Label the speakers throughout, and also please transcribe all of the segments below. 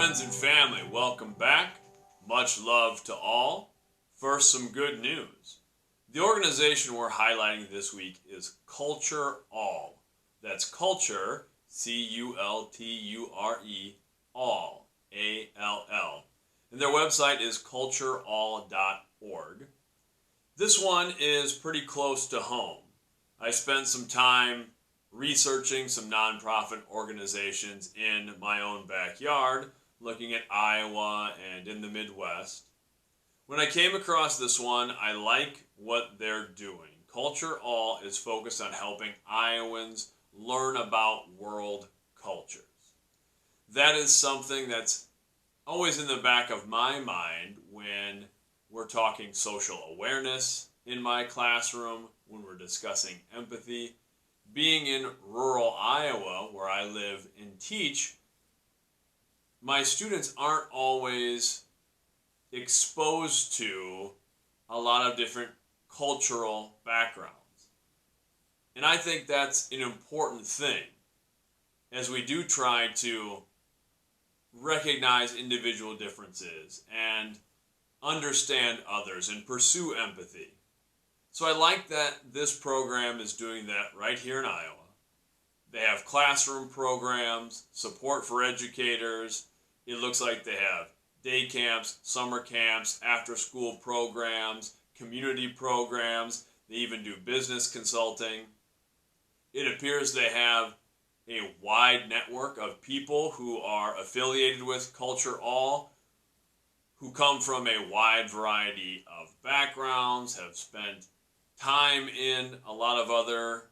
Speaker 1: Friends and family, welcome back. Much love to all. First, some good news. The organization we're highlighting this week is CultureAll. That's culture, C-U-L-T-U-R-E, all, A-L-L. And their website is cultureall.org. This one is pretty close to home. I spent some time researching some nonprofit organizations in my own backyard, looking at Iowa and in the Midwest. When I came across this one, I like what they're doing. CultureAll is focused on helping Iowans learn about world cultures. That is something that's always in the back of my mind when we're talking social awareness in my classroom, when we're discussing empathy. Being in rural Iowa, where I live and teach, my students aren't always exposed to a lot of different cultural backgrounds. And I think that's an important thing as we do try to recognize individual differences and understand others and pursue empathy. So I like that this program is doing that right here in Iowa. They have classroom programs, support for educators. It looks like they have day camps, summer camps, after-school programs, community programs. They even do business consulting. It appears they have a wide network of people who are affiliated with CultureAll, who come from a wide variety of backgrounds, have spent time in a lot of other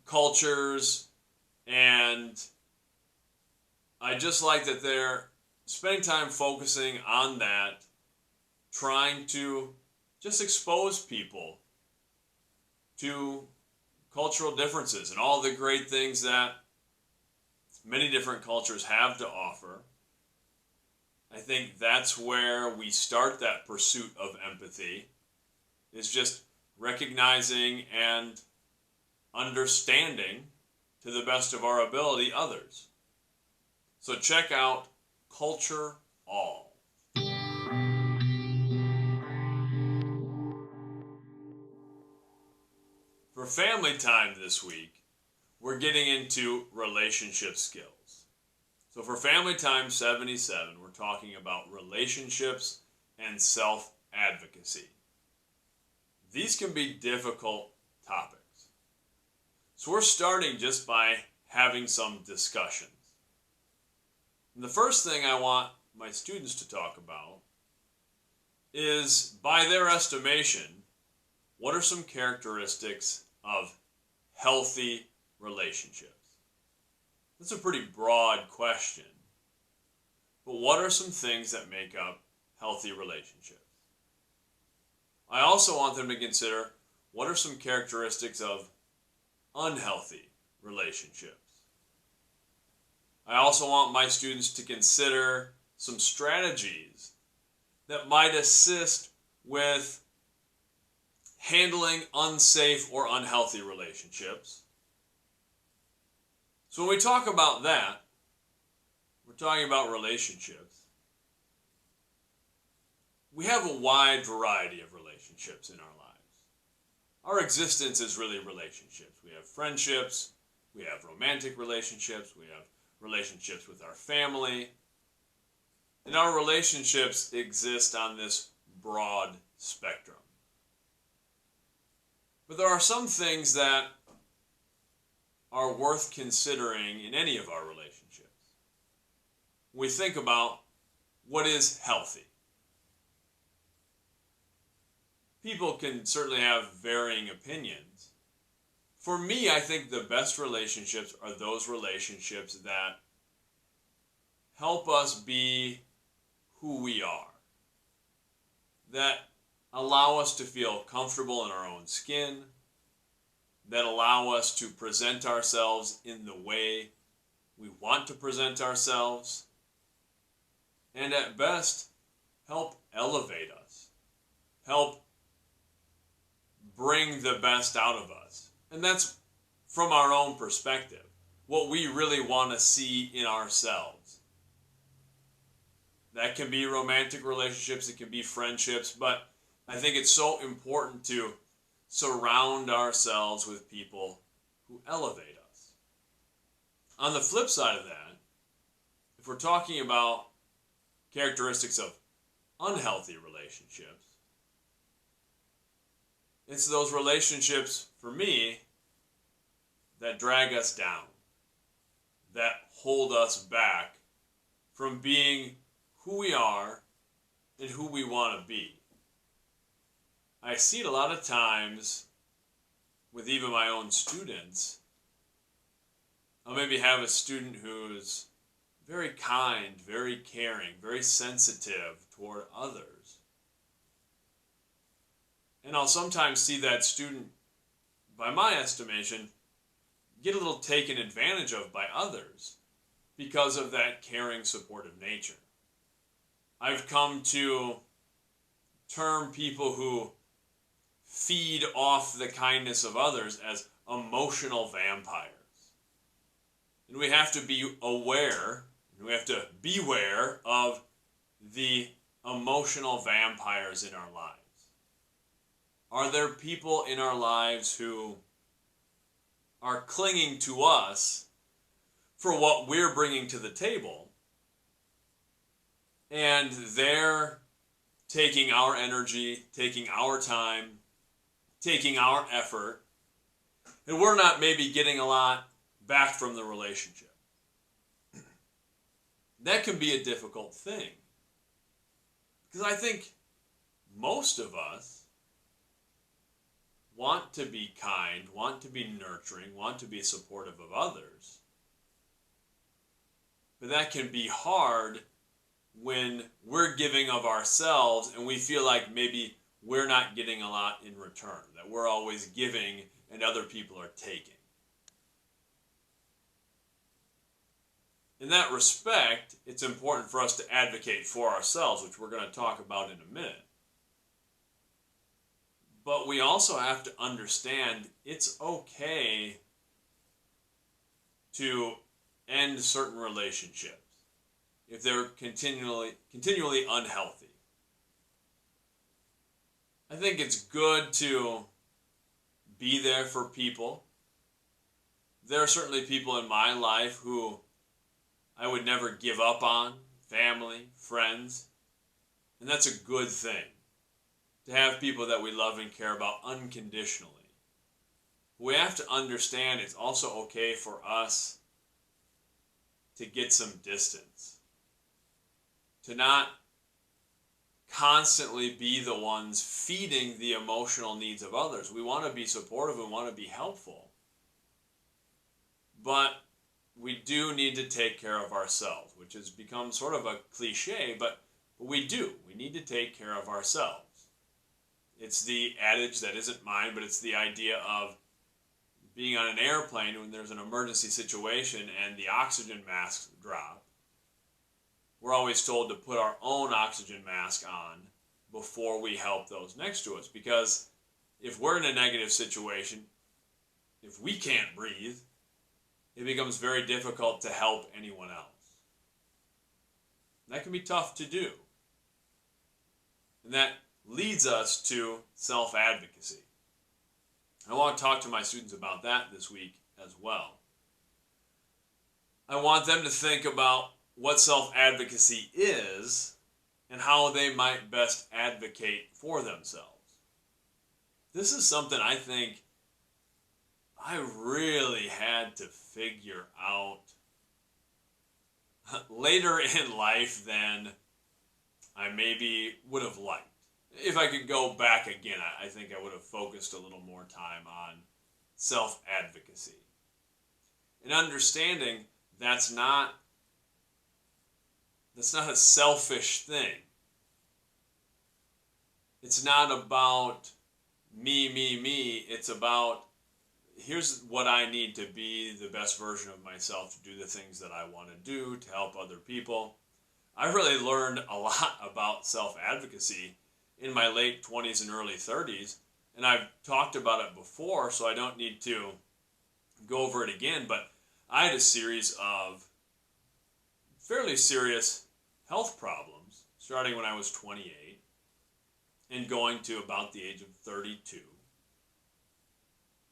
Speaker 1: cultures, and I just like that they're spending time focusing on that, trying to just expose people to cultural differences and all the great things that many different cultures have to offer. I think that's where we start that pursuit of empathy, is just recognizing and understanding to the best of our ability others. So check out CultureAll. For family time this week, we're getting into relationship skills. So for Family Time 77, we're talking about relationships and self-advocacy. These can be difficult topics. So we're starting just by having some discussions. And the first thing I want my students to talk about is, by their estimation, what are some characteristics of healthy relationships? That's a pretty broad question. But what are some things that make up healthy relationships? I also want them to consider, what are some characteristics of unhealthy relationships? I also want my students to consider some strategies that might assist with handling unsafe or unhealthy relationships. So when we talk about that, we're talking about relationships. We have a wide variety of relationships in our lives. Our existence is really relationships. We have friendships, we have romantic relationships, we have relationships with our family, and our relationships exist on this broad spectrum. But there are some things that are worth considering in any of our relationships. We think about what is healthy. People can certainly have varying opinions. For me, I think the best relationships are those relationships that help us be who we are, that allow us to feel comfortable in our own skin, that allow us to present ourselves in the way we want to present ourselves, and at best, help elevate us, help bring the best out of us. And that's from our own perspective, what we really want to see in ourselves. That can be romantic relationships, it can be friendships, but I think it's so important to surround ourselves with people who elevate us. On the flip side of that, if we're talking about characteristics of unhealthy relationships, it's those relationships, for me, that drag us down, that hold us back from being who we are and who we want to be. I see it a lot of times with even my own students. I'll maybe have a student who's very kind, very caring, very sensitive toward others. And I'll sometimes see that student, by my estimation, get a little taken advantage of by others because of that caring, supportive nature. I've come to term people who feed off the kindness of others as emotional vampires. And we have to be aware, we have to beware of the emotional vampires in our lives. Are there people in our lives who are clinging to us for what we're bringing to the table, and they're taking our energy, taking our time, taking our effort, and we're not maybe getting a lot back from the relationship? That can be a difficult thing, because I think most of us want to be kind, want to be nurturing, want to be supportive of others. But that can be hard when we're giving of ourselves and we feel like maybe we're not getting a lot in return, that we're always giving and other people are taking. In that respect, it's important for us to advocate for ourselves, which we're going to talk about in a minute. But we also have to understand it's okay to end certain relationships if they're continually unhealthy. I think it's good to be there for people. There are certainly people in my life who I would never give up on, family, friends, and that's a good thing, to have people that we love and care about unconditionally. We have to understand it's also okay for us to get some distance, to not constantly be the ones feeding the emotional needs of others. We want to be supportive and want to be helpful, but we do need to take care of ourselves, which has become sort of a cliche, but we do. We need to take care of ourselves. It's the adage that isn't mine, but it's the idea of being on an airplane when there's an emergency situation and the oxygen masks drop. We're always told to put our own oxygen mask on before we help those next to us, because if we're in a negative situation, if we can't breathe, it becomes very difficult to help anyone else. That can be tough to do. And that leads us to self-advocacy. I want to talk to my students about that this week as well. I want them to think about what self-advocacy is and how they might best advocate for themselves. This is something I think I really had to figure out later in life than I maybe would have liked. If I could go back again, I think I would have focused a little more time on self-advocacy. And understanding that's not a selfish thing. It's not about me. It's about, here's what I need to be the best version of myself, to do the things that I want to do, to help other people. I really learned a lot about self-advocacy in my late 20s and early 30s, and I've talked about it before, so I don't need to go over it again, but I had a series of fairly serious health problems starting when I was 28 and going to about the age of 32.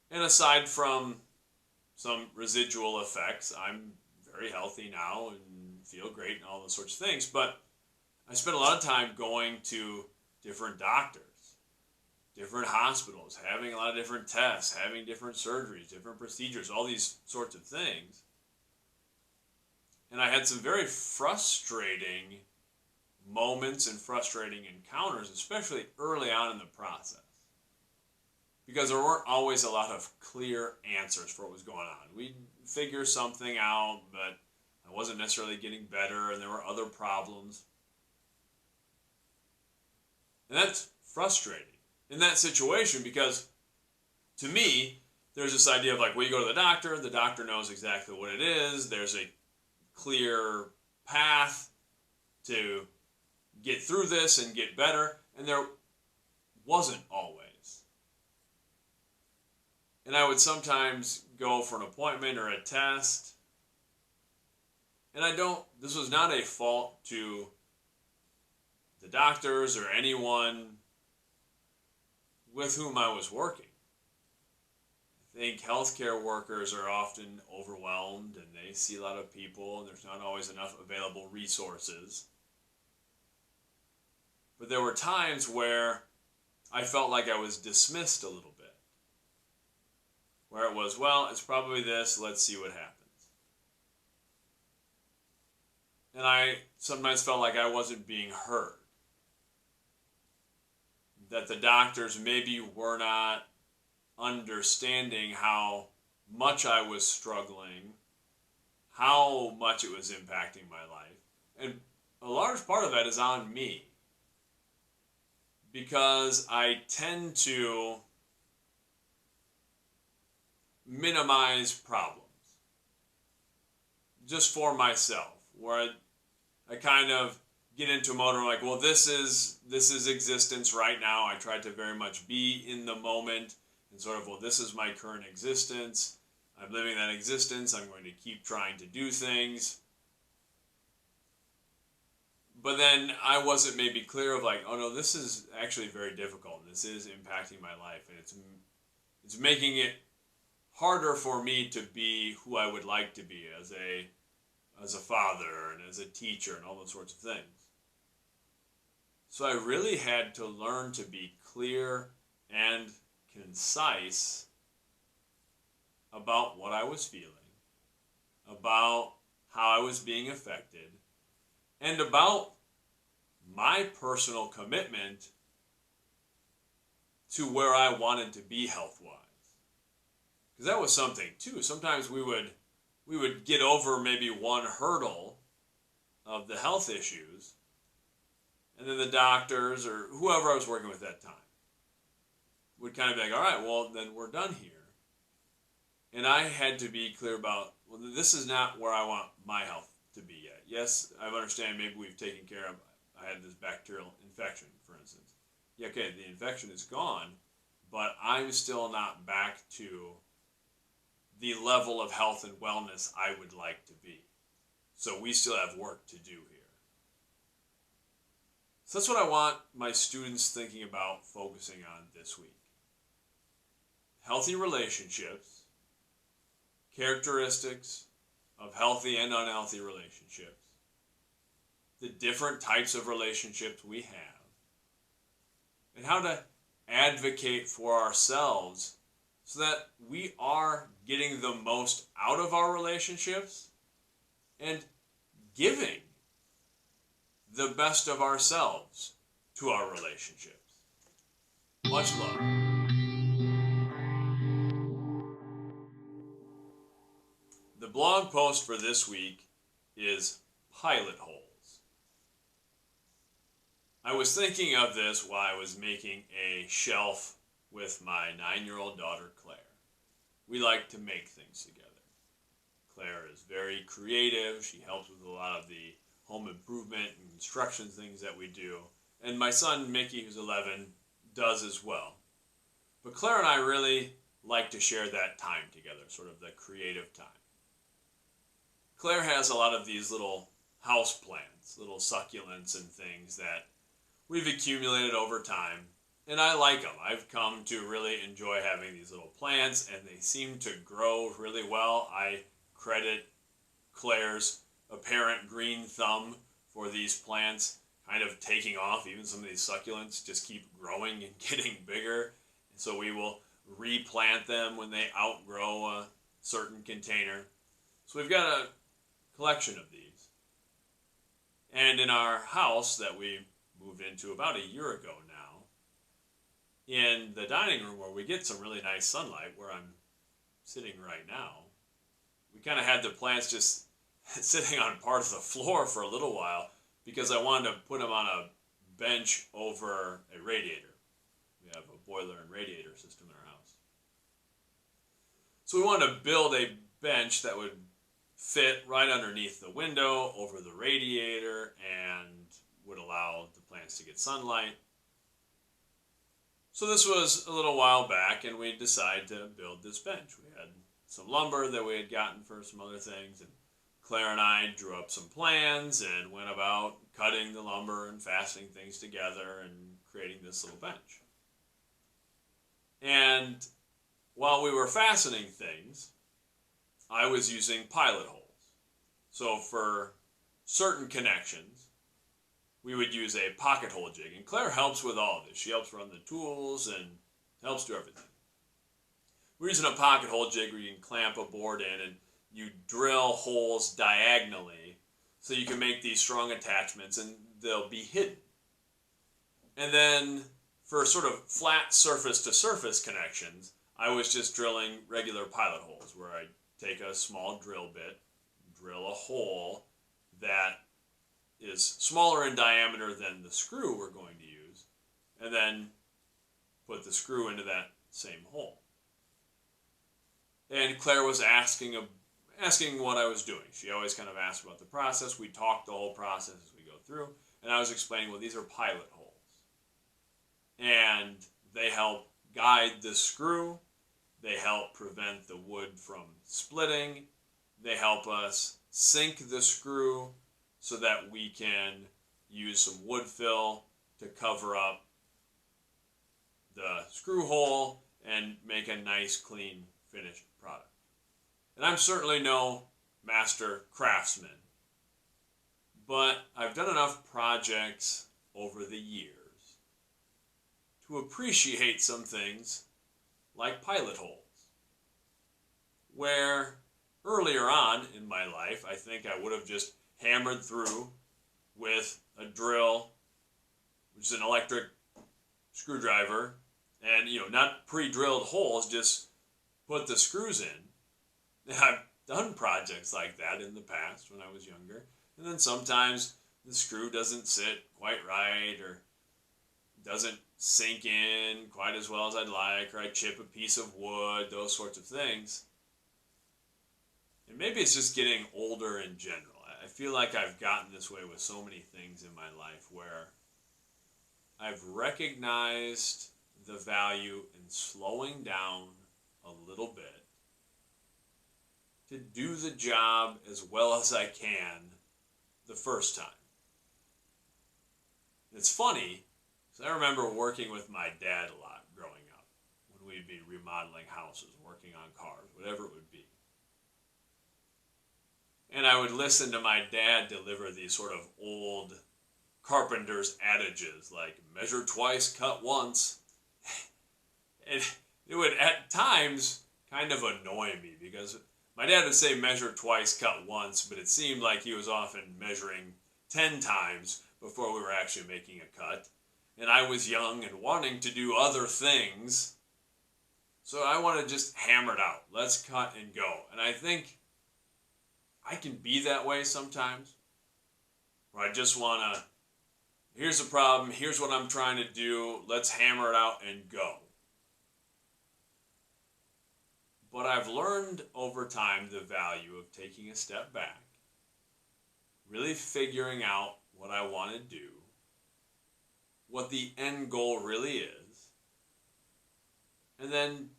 Speaker 1: And aside from some residual effects, I'm very healthy now and feel great and all those sorts of things. But I spent a lot of time going to different doctors, different hospitals, having a lot of different tests, having different surgeries, different procedures, all these sorts of things. And I had some very frustrating moments and frustrating encounters, especially early on in the process, because there weren't always a lot of clear answers for what was going on. We'd figure something out, but I wasn't necessarily getting better, and there were other problems. And that's frustrating in that situation, because to me, there's this idea of like, well, you go to the doctor knows exactly what it is, there's a clear path to get through this and get better, and there wasn't always. And I would sometimes go for an appointment or a test, and this was not a fault to the doctors or anyone with whom I was working. I think healthcare workers are often overwhelmed and they see a lot of people and there's not always enough available resources. But there were times where I felt like I was dismissed a little bit. Where it was, well, it's probably this, let's see what happens. And I sometimes felt like I wasn't being heard. That the doctors maybe were not understanding how much I was struggling, how much it was impacting my life. And a large part of that is on me, because I tend to minimize problems just for myself, where I kind of get into a mode where I'm like, well, this is existence right now. I try to very much be in the moment and sort of, well, this is my current existence. I'm living that existence. I'm going to keep trying to do things. But then I wasn't maybe clear of like, oh no, this is actually very difficult. And this is impacting my life, and it's making it harder for me to be who I would like to be as a father and as a teacher and all those sorts of things. So I really had to learn to be clear and concise about what I was feeling, about how I was being affected, and about my personal commitment to where I wanted to be health-wise. Because that was something too. Sometimes we would get over maybe one hurdle of the health issues, and then the doctors or whoever I was working with at that time would kind of be like, all right, well, then we're done here. And I had to be clear about, well, this is not where I want my health to be yet. Yes, I understand maybe we've taken care of, I had this bacterial infection, for instance. Yeah, okay, the infection is gone, but I'm still not back to the level of health and wellness I would like to be. So we still have work to do here. So that's what I want my students thinking about focusing on this week. Healthy relationships, characteristics of healthy and unhealthy relationships, the different types of relationships we have, and how to advocate for ourselves so that we are getting the most out of our relationships and giving the best of ourselves to our relationships. Much love. The blog post for this week is pilot holes. I was thinking of this while I was making a shelf with my 9-year-old daughter, Claire. We like to make things together. Claire is very creative. She helps with a lot of the home improvement and construction things that we do. And my son, Mickey, who's 11, does as well. But Claire and I really like to share that time together, sort of the creative time. Claire has a lot of these little house plants, little succulents and things that we've accumulated over time. And I like them. I've come to really enjoy having these little plants, and they seem to grow really well. I credit Claire's apparent green thumb for these plants kind of taking off. Even some of these succulents just keep growing and getting bigger. And so we will replant them when they outgrow a certain container. So we've got a collection of these. And in our house that we moved into about a year ago now, in the dining room where we get some really nice sunlight, where I'm sitting right now, we kind of had the plants just sitting on part of the floor for a little while because I wanted to put them on a bench over a radiator. We have a boiler and radiator system in our house. So we wanted to build a bench that would fit right underneath the window over the radiator and would allow the plants to get sunlight. So this was a little while back, and we decided to build this bench. We had some lumber that we had gotten for some other things, and Claire and I drew up some plans and went about cutting the lumber and fastening things together and creating this little bench. And while we were fastening things, I was using pilot holes. So for certain connections, we would use a pocket hole jig. And Claire helps with all of this. She helps run the tools and helps do everything. We're using a pocket hole jig where you can clamp a board in and you drill holes diagonally so you can make these strong attachments and they'll be hidden. And then for sort of flat surface to surface connections, I was just drilling regular pilot holes where I take a small drill bit, drill a hole that is smaller in diameter than the screw we're going to use, and then put the screw into that same hole. And Claire was asking what I was doing. She always kind of asked about the process. We talked the whole process as we go through, and I was explaining, well, these are pilot holes. And they help guide the screw. They help prevent the wood from splitting. They help us sink the screw so that we can use some wood fill to cover up the screw hole and make a nice, clean, finished product. And I'm certainly no master craftsman, but I've done enough projects over the years to appreciate some things like pilot holes, where earlier on in my life, I think I would have just hammered through with a drill, which is an electric screwdriver, and not pre-drilled holes, just put the screws in. And I've done projects like that in the past when I was younger, and then sometimes the screw doesn't sit quite right or doesn't sink in quite as well as I'd like, or I chip a piece of wood, those sorts of things. And maybe it's just getting older in general. I feel like I've gotten this way with so many things in my life where I've recognized the value in slowing down a little bit to do the job as well as I can the first time. It's funny, because I remember working with my dad a lot growing up when we'd be remodeling houses, working on cars, whatever it would be. And I would listen to my dad deliver these sort of old carpenter's adages like, measure twice, cut once. And it would at times kind of annoy me because my dad would say measure twice, cut once, but it seemed like he was often measuring 10 times before we were actually making a cut. And I was young and wanting to do other things. So I want to just hammer it out. Let's cut and go. And I think I can be that way sometimes, where I just want to, here's the problem, here's what I'm trying to do, let's hammer it out and go. But I've learned over time the value of taking a step back, really figuring out what I want to do, what the end goal really is, and then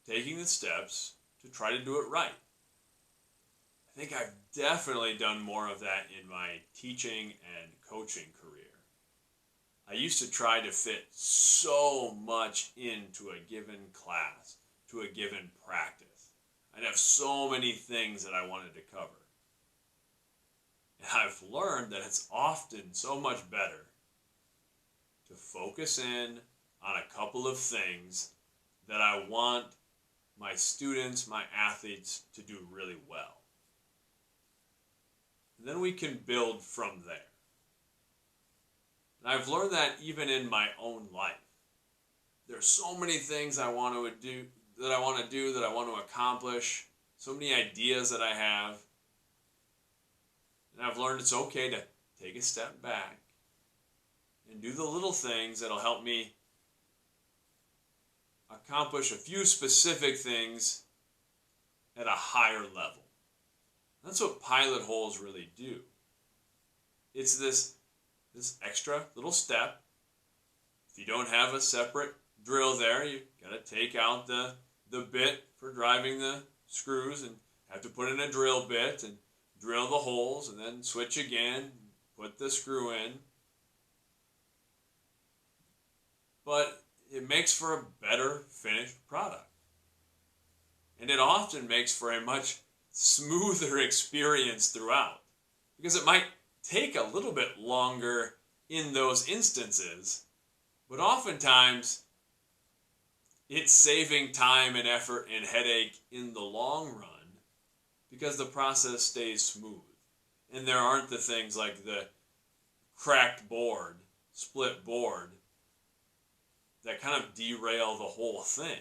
Speaker 1: taking the steps to try to do it right. I I think I've definitely done more of that in my teaching and coaching career. I used to try to fit so much into a given class, to a given practice. I'd have so many things that I wanted to cover. And I've learned that it's often so much better to focus in on a couple of things that I want my students, my athletes to do really well. And then we can build from there. And I've learned that even in my own life. There's so many things I want to do, that I want to accomplish, so many ideas that I have. And I've learned it's okay to take a step back and do the little things that'll help me accomplish a few specific things at a higher level. That's what pilot holes really do. It's this extra little step. If you don't have a separate drill there, you gotta take out the bit for driving the screws and have to put in a drill bit and drill the holes and then switch again, put the screw in. But it makes for a better finished product. And it often makes for a much smoother experience throughout, because it might take a little bit longer in those instances, but oftentimes it's saving time and effort and headache in the long run because the process stays smooth and there aren't the things like the cracked board, split board, that kind of derail the whole thing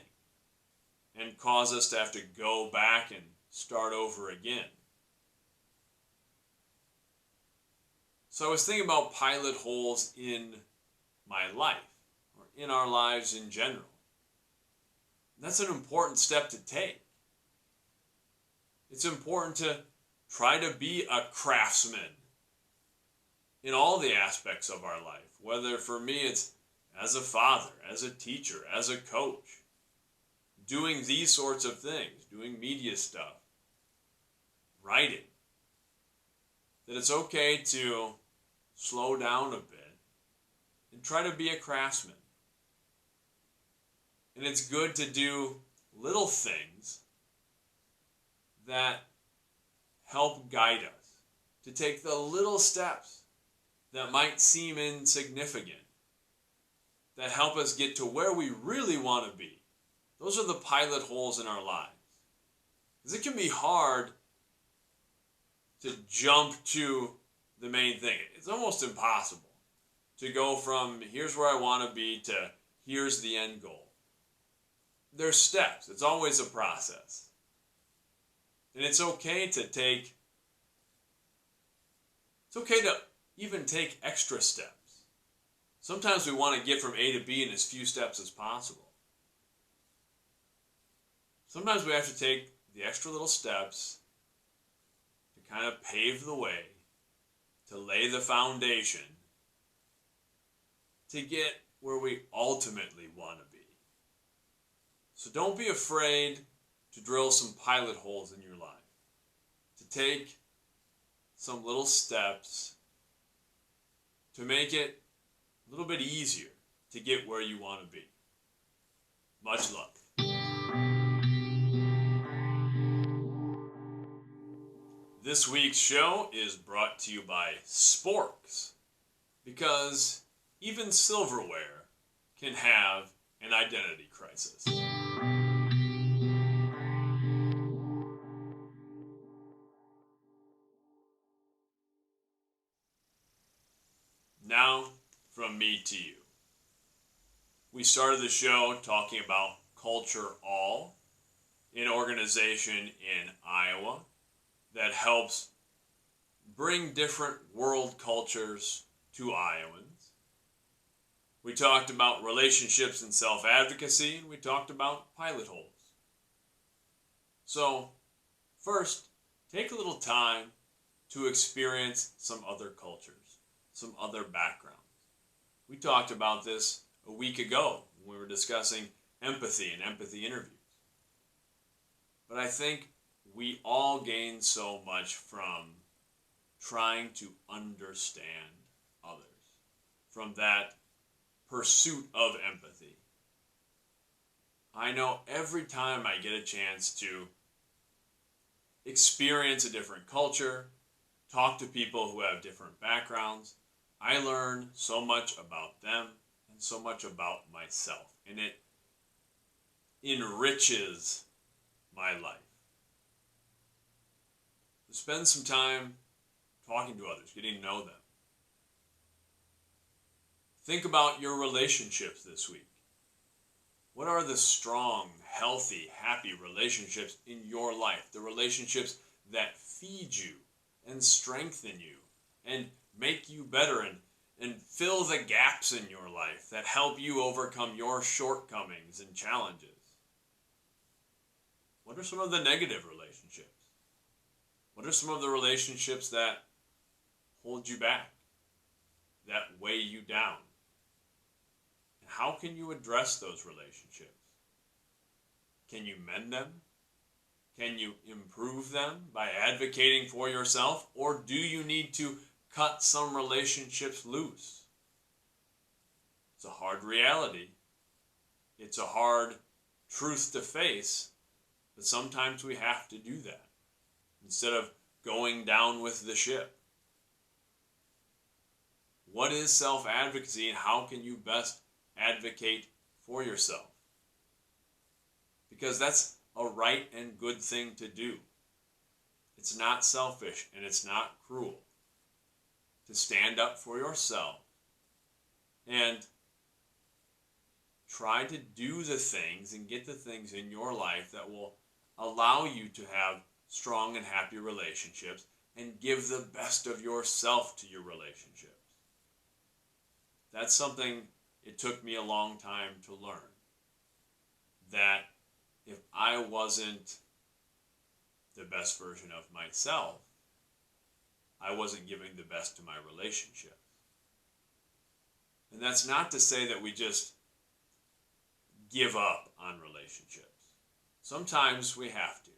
Speaker 1: and cause us to have to go back and start over again. So I was thinking about pilot holes in my life, or in our lives in general. That's an important step to take. It's important to try to be a craftsman in all the aspects of our life, whether for me it's as a father, as a teacher, as a coach, doing these sorts of things, doing media stuff, writing, that it's okay to slow down a bit and try to be a craftsman. And it's good to do little things that help guide us, to take the little steps that might seem insignificant, that help us get to where we really want to be. Those are the pilot holes in our lives. Because it can be hard to jump to the main thing. It's almost impossible to go from here's where I want to be to here's the end goal. There's steps. It's always a process. And it's okay to even take extra steps. Sometimes we want to get from A to B in as few steps as possible. Sometimes we have to take the extra little steps to kind of pave the way, to lay the foundation, to get where we ultimately want to be. So don't be afraid to drill some pilot holes in your life, to take some little steps to make it a little bit easier to get where you want to be. Much luck. This week's show is brought to you by Sporks, because even silverware can have an identity crisis. Now, from me to you. We started the show talking about CultureAll, an organization in Iowa that helps bring different world cultures to Iowans. We talked about relationships and self-advocacy, and we talked about pilot holes. So, first, take a little time to experience some other cultures, some other backgrounds. We talked about this a week ago when we were discussing empathy and empathy interviews. But I think we all gain so much from trying to understand others, from that pursuit of empathy. I know every time I get a chance to experience a different culture, talk to people who have different backgrounds, I learn so much about them and so much about myself, and it enriches my life. To spend some time talking to others, getting to know them. Think about your relationships this week. What are the strong, healthy, happy relationships in your life? The relationships that feed you and strengthen you and make you better and fill the gaps in your life that help you overcome your shortcomings and challenges. What are some of the negative relationships? What are some of the relationships that hold you back, that weigh you down? And how can you address those relationships? Can you mend them? Can you improve them by advocating for yourself? Or do you need to cut some relationships loose? It's a hard reality. It's a hard truth to face, but sometimes we have to do that instead of going down with the ship. What is self-advocacy, and how can you best advocate for yourself? Because that's a right and good thing to do. It's not selfish and it's not cruel to stand up for yourself and try to do the things and get the things in your life that will allow you to have strong and happy relationships and give the best of yourself to your relationships. That's something it took me a long time to learn. That if I wasn't the best version of myself, I wasn't giving the best to my relationships. And that's not to say that we just give up on relationships. Sometimes we have to.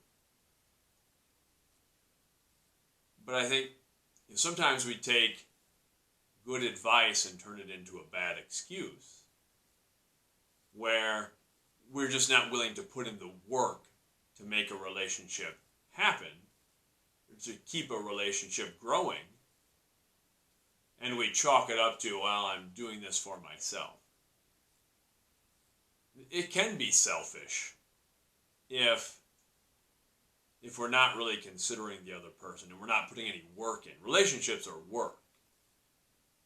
Speaker 1: But I think sometimes we take good advice and turn it into a bad excuse, where we're just not willing to put in the work to make a relationship happen, to keep a relationship growing, and we chalk it up to, well, I'm doing this for myself. It can be selfish if we're not really considering the other person and we're not putting any work in. Relationships are work.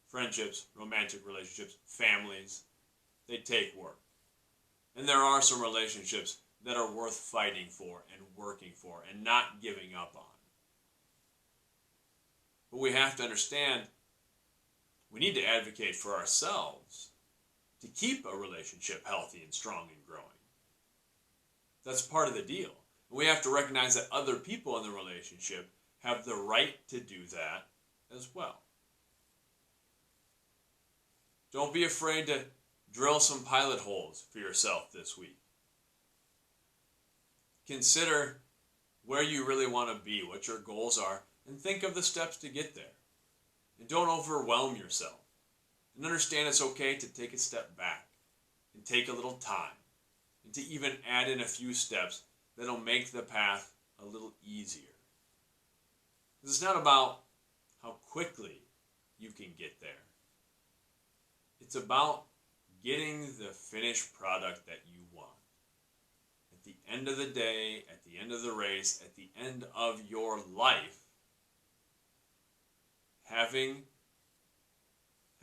Speaker 1: Friendships, romantic relationships, families, they take work. And there are some relationships that are worth fighting for and working for and not giving up on. But we have to understand we need to advocate for ourselves to keep a relationship healthy and strong and growing. That's part of the deal. We have to recognize that other people in the relationship have the right to do that as well. Don't be afraid to drill some pilot holes for yourself this week. Consider where you really want to be, what your goals are, and think of the steps to get there. And don't overwhelm yourself. And understand it's okay to take a step back and take a little time and to even add in a few steps that'll make the path a little easier. This is not about how quickly you can get there. It's about getting the finished product that you want. At the end of the day, at the end of the race, at the end of your life, having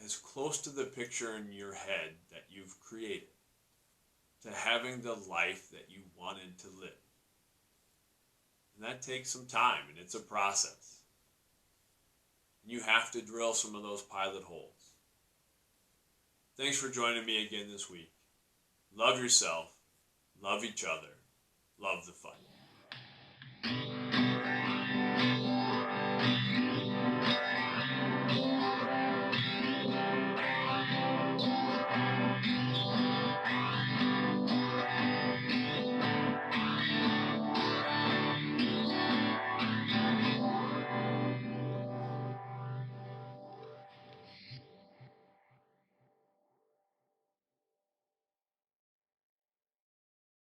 Speaker 1: as close to the picture in your head that you've created to having the life that you wanted to live. And that takes some time, and it's a process. You have to drill some of those pilot holes. Thanks for joining me again this week. Love yourself, love each other, love the fight.